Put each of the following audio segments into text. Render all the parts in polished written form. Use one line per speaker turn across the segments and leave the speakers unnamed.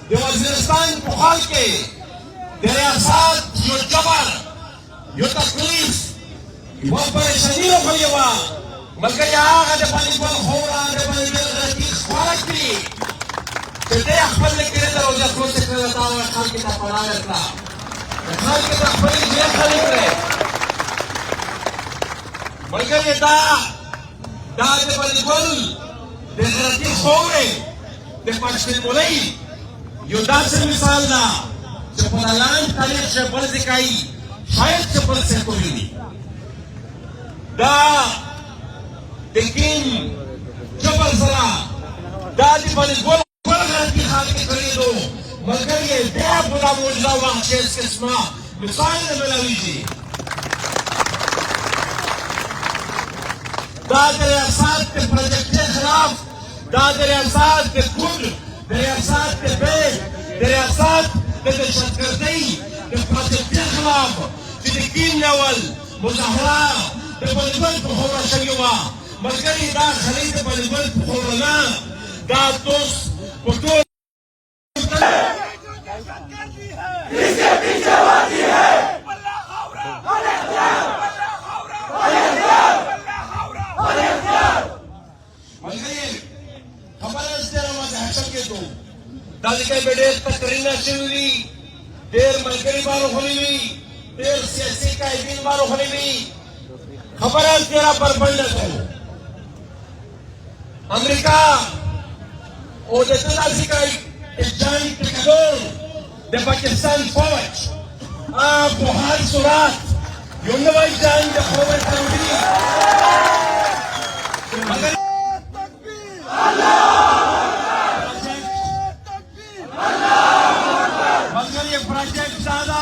वज़ीरिस्तान पुखाल के दरियासात यो जबर यो तकलीफ वो परेशानी हो गई हुआ बल्कि यहाँ आगे पानी पर हो रहा है पानी में रखी स्वागत की कहते हैं अखबार लेके रहता है उसे कौन से कहता है खाल की तरफ पढ़ा रहता खाल की तरफ पढ़ी जेल खाली करे बल्कि ये दा दे पानी बोल दे रखी हो रहे दे पानी बोले यो दास मिसाल ना जब पलालान तारीख से बल दिखाई शायद से बल से कोई नहीं दा लेकिन जबल सला दादी बल बोल की हाल के खरीदो मगर ये बेहद बड़ा मुआवजा वहाँ से इसके स्मा मिसाल ने मिला लीजिए दादरे अफसाद के प्रोजेक्ट के खिलाफ दादरे अफसाद के खुद दरियासात के बेग दरियासात के दहशतगर्दी के प्रोजेक्ट के खिलाफ सिद्दीकीन नवल मुजाहरा के बलबल पुखोरा शयुवा मरकरी दा खलीद बलबल पुखोरा दा दोस्त पुटो इसके पीछे वादी है बल्ला खौरा दादी के बेटे तकरीना शिवली देर मलकरी बारो खलीली देर सियासी का इबिन बारो खलीली खबर है तेरा पर बंद है अमेरिका और देशनासी का इजानी टिकटोर दे पाकिस्तान फौज आप हर सूरत यूनिवर्सिटी जान दे खबर करूंगी मगर प्रोजेक्ट ज्यादा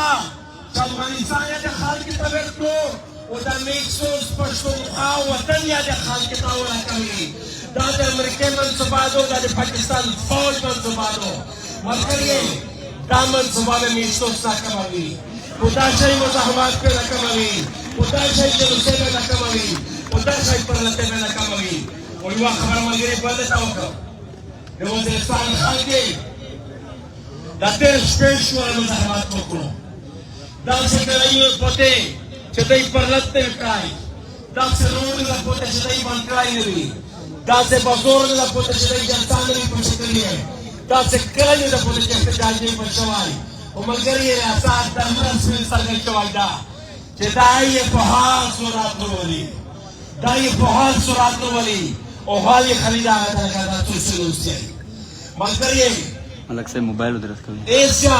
अफगानिस्तान या खाल की तबीयत को उदा मेक्सोस पश्तूनख्वा वतन या खाल की तावला कमी दाद अमेरिका मंसूबादो दाद पाकिस्तान फौज मंसूबादो मगर ये दामन सुबह में मेक्सोस ना कमी उदा शही मुजाहमात पे ना कमी उदा शही जलूसे में ना कमी उदा शही परलते में ना कमी और युवा खबर मगरी बंद तावका ये वज़ीरिस्तान खाल के दाते स्पेशल मुजाहमात को दाल से कराइयो पोते चेतई परलते काय दाल से रोड ला पोते चेतई बनकाई नहीं दाल से बाजार ला पोते चेतई जनता नहीं पहुंचती है दाल से कराइयो ला पोते चेतई जाजी पहुंचवाई और मगर ये आसाद दमन से सरगल चवाइदा चेताई ये बहुत सुरात वाली दाई बहुत सुरात वाली और हाल ये खरीदा था का तुलसी से मगर ये
अलग से मोबाइल उधर रखा है
एशिया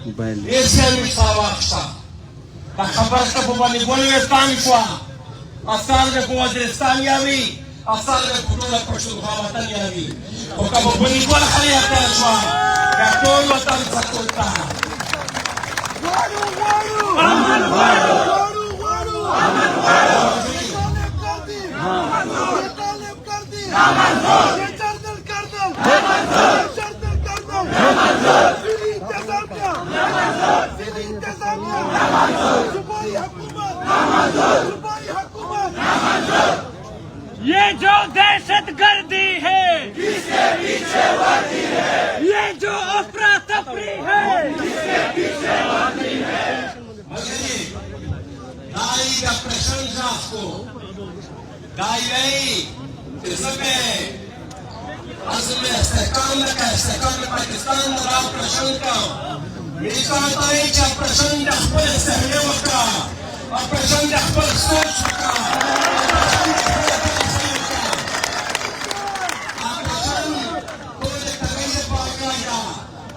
मोबाइल
एशिया में सावाक्सा का खबर का बोली बोलवे तान को असाल में वज़ीरिस्तान यावी असाल में फुटोला पशुखा वतन यावी और का बोली बोल खाली आता है को का कोई वतन सकता है अमन वारो अमन वारो तालिब कर दी अमन वारो चर्दल कर दो अमन वारो
ये जो दहशत गर्दी है
किसके पीछे वर्दी है
ये जो अफरा तफरी है
किसके पीछे वर्दी है दाई का प्रशंसा को दाई नहीं इसमें mamlaka استقلال پاکستان را پرشن کا میکاتا ہے کہ پرشن د خپل سهله وکړه او پرشن د خپل سوچ وکړه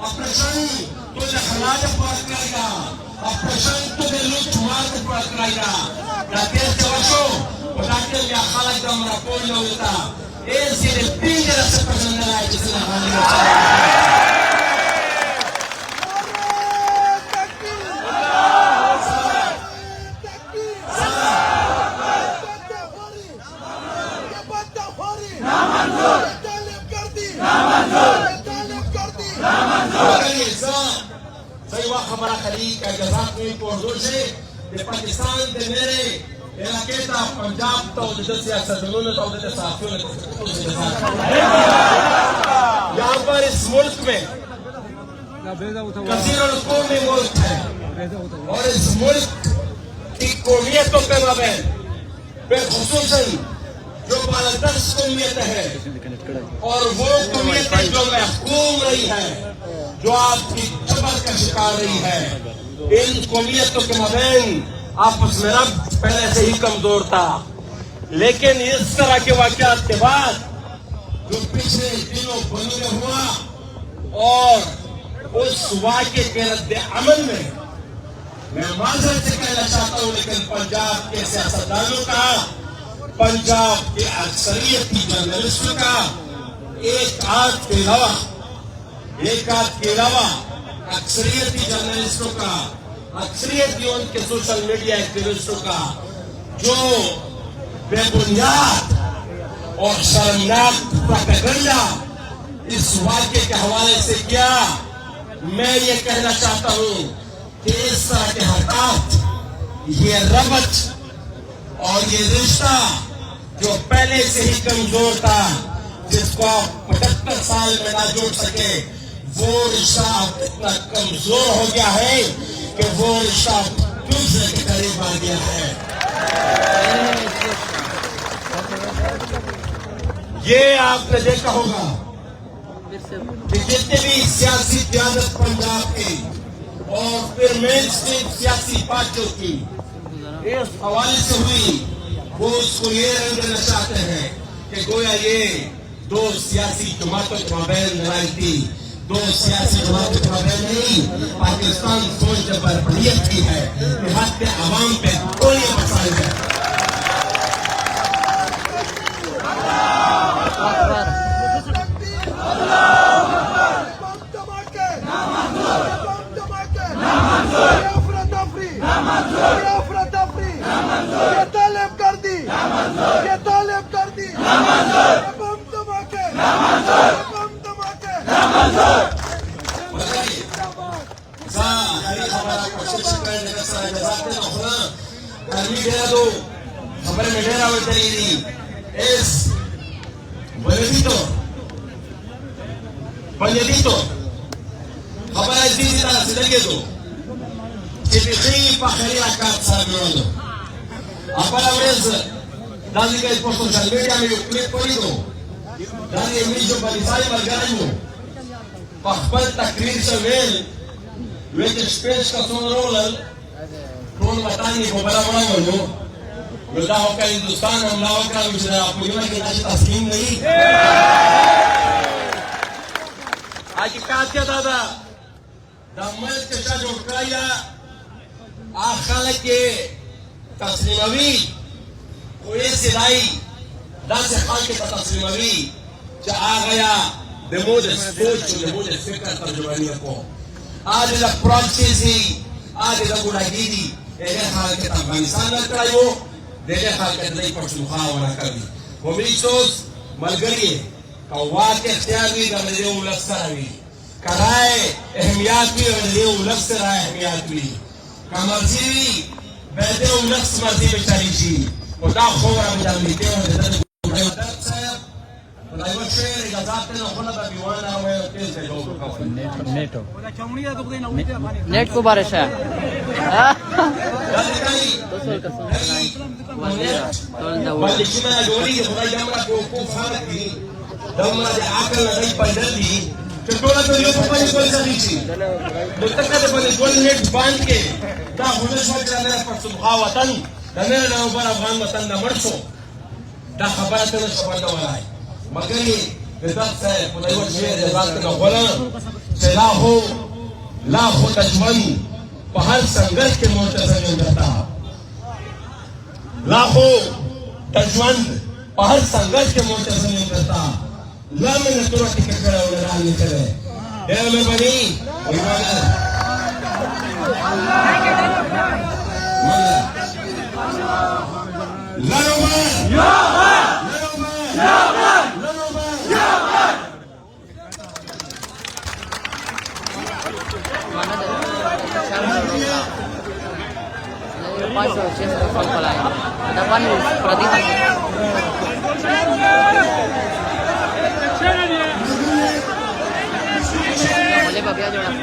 ऑपरेशन तुझे खलाज पास करेगा ऑपरेशन तुझे लूट मार को पास करेगा ताकि जवाशो ताकि या खालक दम रापोल होता ऐसे तीन तरह से पसंद है जिसने खाली सही वक्त हमारा खलीज का जजाक में पहुंचो से ये पाकिस्तान के मेरे इलाके का पंजाब तो जिधर सियासत उन्होंने तो उधर साथियों ने यहाँ पर इस मुल्क में कसीरों कौमी मुल्क है और इस मुल्क की कौमियतों के माबैन बेखुसूसन जो बालदर्श कौमियत है और वो कौमियतें जो महकूम रही है जो आपकी जबर का शिकार रही है इन कौमियतों के माबैन आपस में रब पहले से ही कमजोर था लेकिन इस तरह के वाकयात के बाद जो पिछले दिनों बंद हुआ और उस वाक़े के रद्द अमल में मैं माजरत से कहना चाहता हूँ लेकिन पंजाब के सियासतदानों का पंजाब के अक्सरियती जर्नलिस्टों का एक आध के अलावा अक्सरियती जर्नलिस्टों का अक्सरियती उनके सोशल मीडिया एक्टिविस्टों का जो बेबुनियाद और शर्मनाक प्रोपेगेंडा इस वाक़े के हवाले से किया मैं ये कहना चाहता हूँ कि इस तरह के हरकत ये रबत और ये रिश्ता जो पहले से ही कमजोर था जिसको आप 75 साल में ना जोड़ सके वो रिश्ता इतना कमजोर हो गया है कि वो रिश्ता दूसरे के करीब आ गया है ये आपने देखा होगा कि जितने भी सियासी क़यादत पंजाब की और फिर मेन स्ट्रीम सियासी पार्टियों की इस हवाले से हुई वो उसको ये रंग देना चाहते हैं कि गोया ये दो सियासी जमातों के माबैन लड़ाई थी दो सियासी जमातों के माबैन नहीं पाकिस्तान सोच बर्बरियत की है कि हद के आवाम पे कोई मसाइल है खबर में डेरा बैठेगी es Benedito खबर है दी तरह से लगे तो कि बिखरी पखरी आकाश साबिरों अपना वेज़ दादी का इस पर सोशल मीडिया में क्लिप करी तो दादी इमेज जो बलिसाई मलगाई हो पखपल तकरीर से वे स्पेस का सोन रोलर कौन बताएंगे वो बड़ा बड़ा हो वजह होकर हिंदुस्तान हमलाओं का विषय आपको ये कि आज तस्लीम नहीं आज क्या क्या दादा दमल के साथ जो कराया आखिर के तस्लीमवी कोई सिलाई दास खान के तस्लीमवी जा आ गया देमोद सोच देमोद फिक्र तर्जुमानी को आज द प्रोसेसी आज द गुलागीदी ये हाल के अफगानिस्तान में करायो देखे हाल के नहीं पर मुहावरा कर दी वो मिसोस मलगरी का वाक़ इख्तियार भी दमले उलस्तर भी कराए अहमियत भी दमले उलस्तर अहमियत भी कमर्जी भी बैठे उलस्तर मर्जी बेचारी जी वो दा खोरा भी दमले और दर्द
नेट को बारिश है
دمره د عقل نه دی پیدا دي چې ټوله ته یو په باندې ګول ځلې شي نو تکه د باندې ګول نیټ باندې کې دا هونه شو چې نه پښتونخوا وطن د نه نه بر افغان وطن د مړ شو دا خبره ته نشو باندې وای مګر د ځکه په یو ځای د ځکه نه غوړه چې لا خو دشمن په هر څنګه کې مرتضی وتا لا خو دشمن په هر څنګه کې مرتضی وتا لا من تر ټیک کړه ولر نه کړه ډېر مهرباني ویواله
Paso, siempre falta la depan perhatikan. Boleh babi aja orang.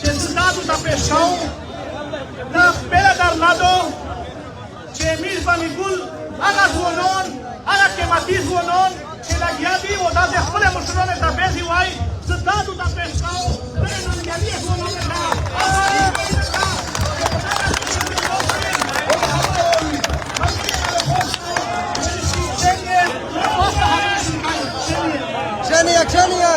Resultado da pressão na beira da lado. Chemis Banigul, Ana Zuonon, Ana Kematiz Zuonon, que la Giabi, o da de Hole Musulone da Bezi Wai, Zedado da Pescao, Benan Giabi Zuonon da
Ksenia!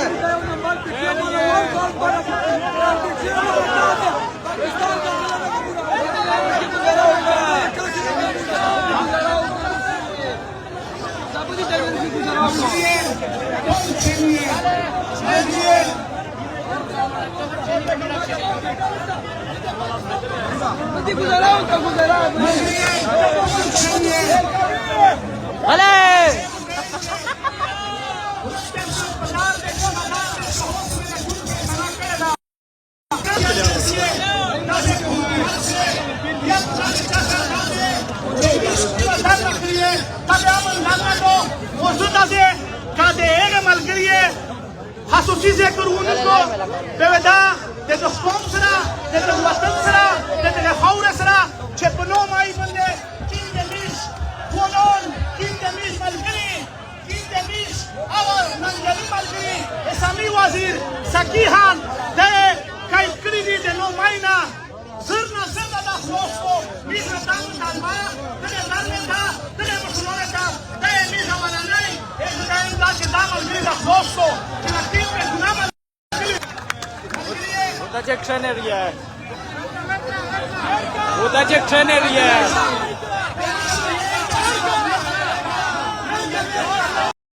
Hasusi zeker unuko, beveda, de de sponsora, de de watan sara, de de haura sara, chepno mai bande, kin de mis, konon, kin de mis malgri, kin de mis, awal nangali malgri, esami wazir, sakihan, de kai kridi de no maina, zirna zirna da flosko, mis ratan talma, de darmeta, de musuloneta, de mis awananai, es de da que da malgri da flosko,
Udacek trener je.